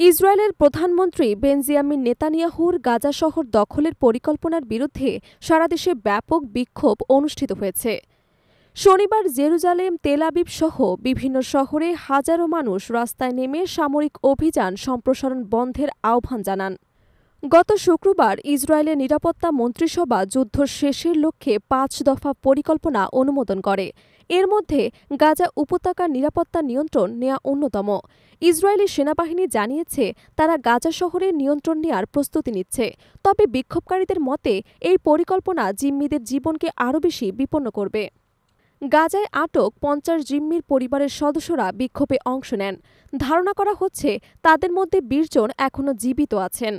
ইসরায়েলের প্রধানমন্ত্রী বেঞ্জামিন নেতানিয়াহুর গাজা শহর দখলের পরিকল্পনার বিরুদ্ধে সারা দেশে ব্যাপক বিক্ষোভ অনুষ্ঠিত হয়েছে। শনিবার জেরুজালেম, তেল আবিব সহ বিভিন্ন শহরে হাজারো মানুষ রাস্তায় নেমে সামরিক অভিযান সম্প্রসারণ বন্ধের আহ্বান জানান। গত শুক্রবার ইসরায়েলের নিরাপত্তা মন্ত্রিসভা যুদ্ধ শেষের লক্ষ্যে ৫ দফা পরিকল্পনা অনুমোদন করে। এর মধ্যে গাজা উপত্যকার নিরাপত্তা নিয়ন্ত্রণ নেওয়া অন্যতম। ইসরায়েলি সেনাবাহিনী জানিয়েছে তারা গাজা শহরের নিয়ন্ত্রণ নেওয়ার প্রস্তুতি নিচ্ছে। তবে বিক্ষোভকারীদের মতে এই পরিকল্পনা জিম্মিদের জীবনকে আরও বেশি বিপন্ন করবে। গাজায় আটক ৫০ জিম্মির পরিবারের সদস্যরা বিক্ষোভে অংশ নেন। ধারণা করা হচ্ছে তাদের মধ্যে ২০ জন এখনও জীবিত আছেন।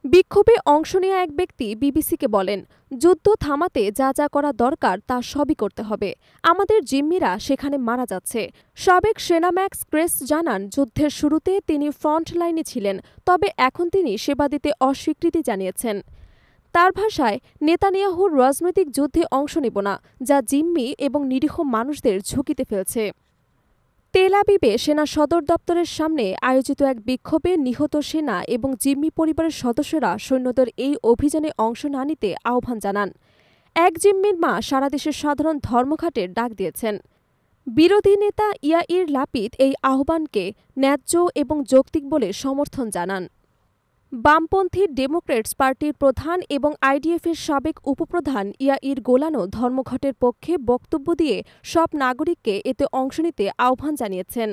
বিক্ষোভে অংশ নেওয়া এক ব্যক্তি বিবিসিকে বলেন, যুদ্ধ থামাতে যা যা করা দরকার তা সবই করতে হবে। আমাদের জিম্মিরা সেখানে মারা যাচ্ছে। সাবেক সেনা ম্যাক্স ক্রেস জানান, যুদ্ধের শুরুতে তিনি ফ্রন্ট লাইনে ছিলেন, তবে এখন তিনি সেবা দিতে অস্বীকৃতি জানিয়েছেন। তার ভাষায়, নেতানিয়াহুর রাজনৈতিক যুদ্ধে অংশ নেব না, যা জিম্মি এবং নিরীহ মানুষদের ঝুঁকিতে ফেলছে। তেল আবিবে সেনা সদর দপ্তরের সামনে আয়োজিত এক বিক্ষোভে নিহত সেনা এবং জিম্মি পরিবারের সদস্যরা সৈন্যদের এই অভিযানে অংশ না নিতে আহ্বান জানান। এক জিম্মির মা সারা দেশের সাধারণ ধর্মঘটের ডাক দিয়েছেন। বিরোধী নেতা ইয়াইর লাপিদ এই আহ্বানকে ন্যায্য এবং যৌক্তিক বলে সমর্থন জানান। বামপন্থী ডেমোক্র্যাটস পার্টির প্রধান এবং আইডিএফের সাবেক উপপ্রধান ইয়াইর গোলানও ধর্মঘটের পক্ষে বক্তব্য দিয়ে সব নাগরিককে এতে অংশ নিতে আহ্বান জানিয়েছেন।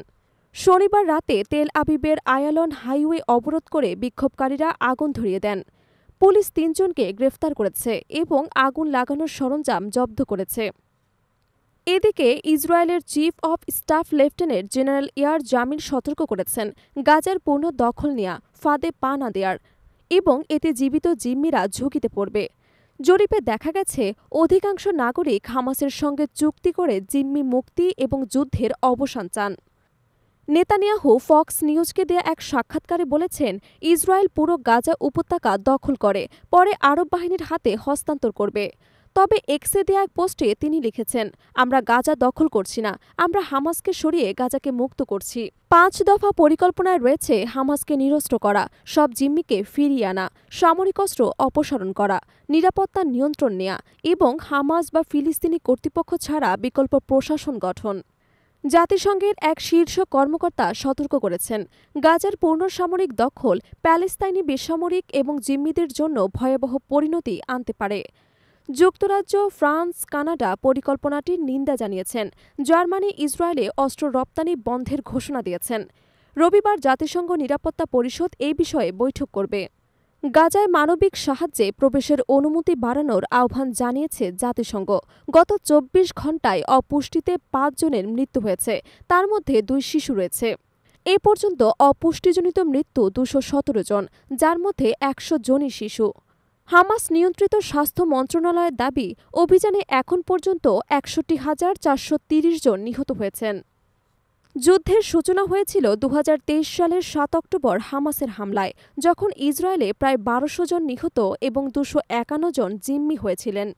শনিবার রাতে তেল আবিবের আয়ালন হাইওয়ে অবরোধ করে বিক্ষোভকারীরা আগুন ধরিয়ে দেন। পুলিশ ৩ জনকে গ্রেফতার করেছে এবং আগুন লাগানোর সরঞ্জাম জব্দ করেছে। এদিকে ইসরায়েলের chief of staff lieutenant general Eyal Zamir সতর্ক করেছেন, গাজার পূর্ণ দখল নেয়া ফাঁদে পা না দেয়ার এবং এতে জীবিত জিম্মিরা ঝুঁকিতে পড়বে। জরিপে দেখা গেছে অধিকাংশ নাগরিক হামাসের সঙ্গে চুক্তি করে জিম্মি মুক্তি এবং যুদ্ধের অবসান চান। নেতানিয়াহু ফক্স নিউজকে দেয়া এক সাক্ষাৎকারে বলেছেন, ইসরায়েল পুরো গাজা উপত্যকা দখল করে পরে আরব বাহিনীর হাতে হস্তান্তর করবে। তবে এক্সে দেয়া এক পোস্টে তিনি লিখেছেন, আমরা গাজা দখল করছি না, আমরা হামাসকে সরিয়ে গাজাকে মুক্ত করছি। ৫ দফা পরিকল্পনায় রয়েছে হামাসকে নিরস্ত্র করা, সব জিম্মিকে ফিরিয়ে আনা, সামরিক অস্ত্র অপসারণ করা, নিরাপত্তা নিয়ন্ত্রণ নেয়া এবং হামাস বা ফিলিস্তিনি কর্তৃপক্ষ ছাড়া বিকল্প প্রশাসন গঠন। জাতিসংঘের এক শীর্ষ কর্মকর্তা সতর্ক করেছেন, গাজার পূর্ণ সামরিক দখল প্যালেস্তাইনি বেসামরিক এবং জিম্মিদের জন্য ভয়াবহ পরিণতি আনতে পারে। যুক্তরাজ্য, ফ্রান্স, কানাডা পরিকল্পনাটির নিন্দা জানিয়েছেন। জার্মানি ইসরায়েলে অস্ত্র রপ্তানি বন্ধের ঘোষণা দিয়েছেন। রবিবার জাতিসংঘ নিরাপত্তা পরিষদ এই বিষয়ে বৈঠক করবে। গাজায় মানবিক সাহায্যে প্রবেশের অনুমতি বাড়ানোর আহ্বান জানিয়েছে জাতিসংঘ। গত ২৪ ঘণ্টায় অপুষ্টিতে ৫ জনের মৃত্যু হয়েছে, তার মধ্যে ২ শিশু রয়েছে। এ পর্যন্ত অপুষ্টিজনিত মৃত্যু ২১৭ জন, যার মধ্যে ১০০ জনই শিশু। হামাস নিয়ন্ত্রিত স্বাস্থ্য মন্ত্রণালয়ের দাবি, অভিযানে এখন পর্যন্ত ৬১,৪৩০ জন নিহত হয়েছেন। যুদ্ধের সূচনা হয়েছিল ২০২৩ সালের ৭ অক্টোবর হামাসের হামলায়, যখন ইসরায়েলে প্রায় ১২০০ জন নিহত এবং ২৫১ জন জিম্মি হয়েছিলেন।